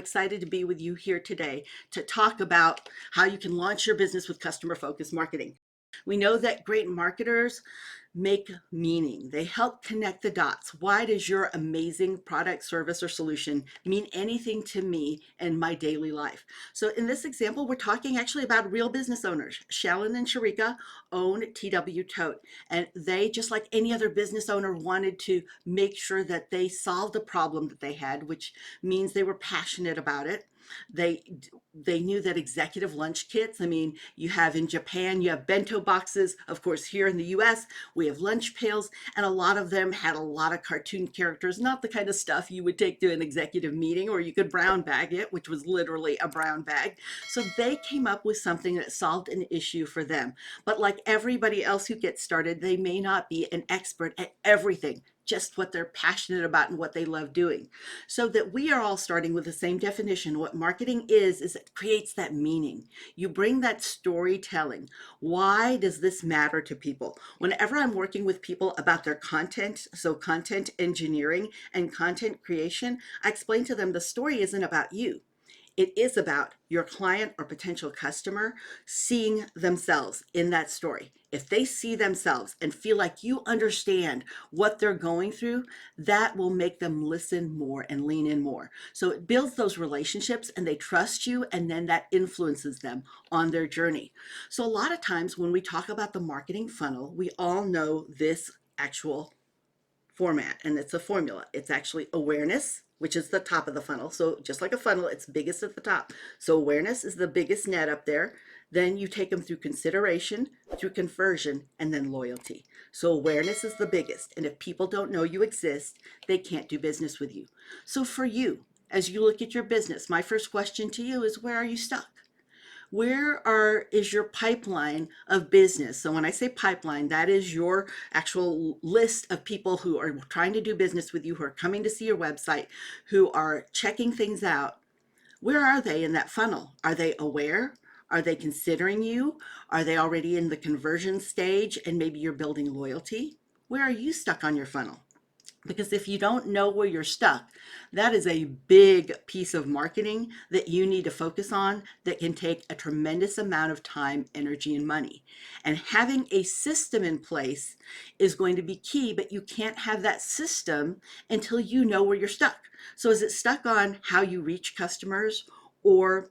excited to be with you here today to talk about how you can launch your business with customer-focused marketing. We know that great marketers make meaning. They help connect the dots. Why does your amazing product, service, or solution mean anything to me in my daily life? So in this example, we're talking actually about real business owners. Shallon and Sharika own TW Tote, and they, just like any other business owner, wanted to make sure that they solved a problem that they had, which means they were passionate about it. They they knew that executive lunch kits, I mean, you have in Japan, you have bento boxes. Of course, here in the US, we have lunch pails, and a lot of them had a lot of cartoon characters, not the kind of stuff you would take to an executive meeting, or you could brown bag it, which was literally a brown bag. So they came up with something that solved an issue for them. But like everybody else who gets started, they may not be an expert at everything, just what they're passionate about and what they love doing. So that we are all starting with the same definition. What marketing is it creates that meaning. You bring that storytelling. Why does this matter to people? Whenever I'm working with people about their content, so content engineering and content creation, I explain to them the story isn't about you. It is about your client or potential customer seeing themselves in that story. If they see themselves and feel like you understand what they're going through, that will make them listen more and lean in more. So it builds those relationships and they trust you, and then that influences them on their journey. So a lot of times when we talk about the marketing funnel, we all know this actual format, and it's a formula. It's actually awareness, which is the top of the funnel. So just like a funnel, it's biggest at the top. So awareness is the biggest net up there. Then you take them through consideration, through conversion, and then loyalty. So awareness is the biggest. And if people don't know you exist, they can't do business with you. So for you, as you look at your business, my first question to you is, where are you stuck? Is your pipeline of business? So when I say pipeline, that is your actual list of people who are trying to do business with you, who are coming to see your website, who are checking things out. Where are they in that funnel? Are they aware? Are they considering you? Are they already in the conversion stage and maybe you're building loyalty? Where are you stuck on your funnel? Because if you don't know where you're stuck, that is a big piece of marketing that you need to focus on that can take a tremendous amount of time, energy, and money. And having a system in place is going to be key, but you can't have that system until you know where you're stuck. So is it stuck on how you reach customers, or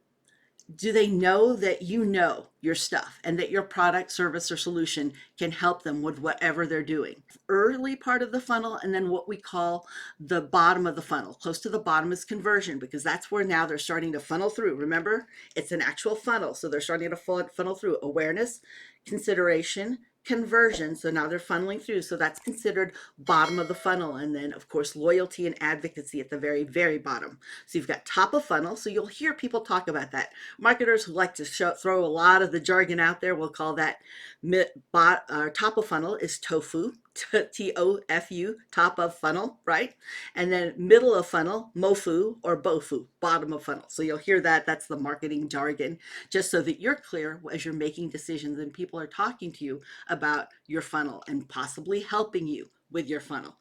do they know that you know your stuff and that your product, service, or solution can help them with whatever they're doing? Early part of the funnel, and then what we call the bottom of the funnel. Close to the bottom is conversion, because that's where now they're starting to funnel through. Remember, it's an actual funnel. So they're starting to funnel through awareness, consideration, conversion. So now they're funneling through. So that's considered bottom of the funnel. And then of course, loyalty and advocacy at the very, very bottom. So you've got top of funnel. So you'll hear people talk about that. Marketers who like to throw a lot of the jargon out there will call that top of funnel is tofu, Tofu, top of funnel, right? And then middle of funnel, mofu or bofu, bottom of funnel. So you'll hear that. That's the marketing jargon, just so that you're clear as you're making decisions and people are talking to you about your funnel and possibly helping you with your funnel.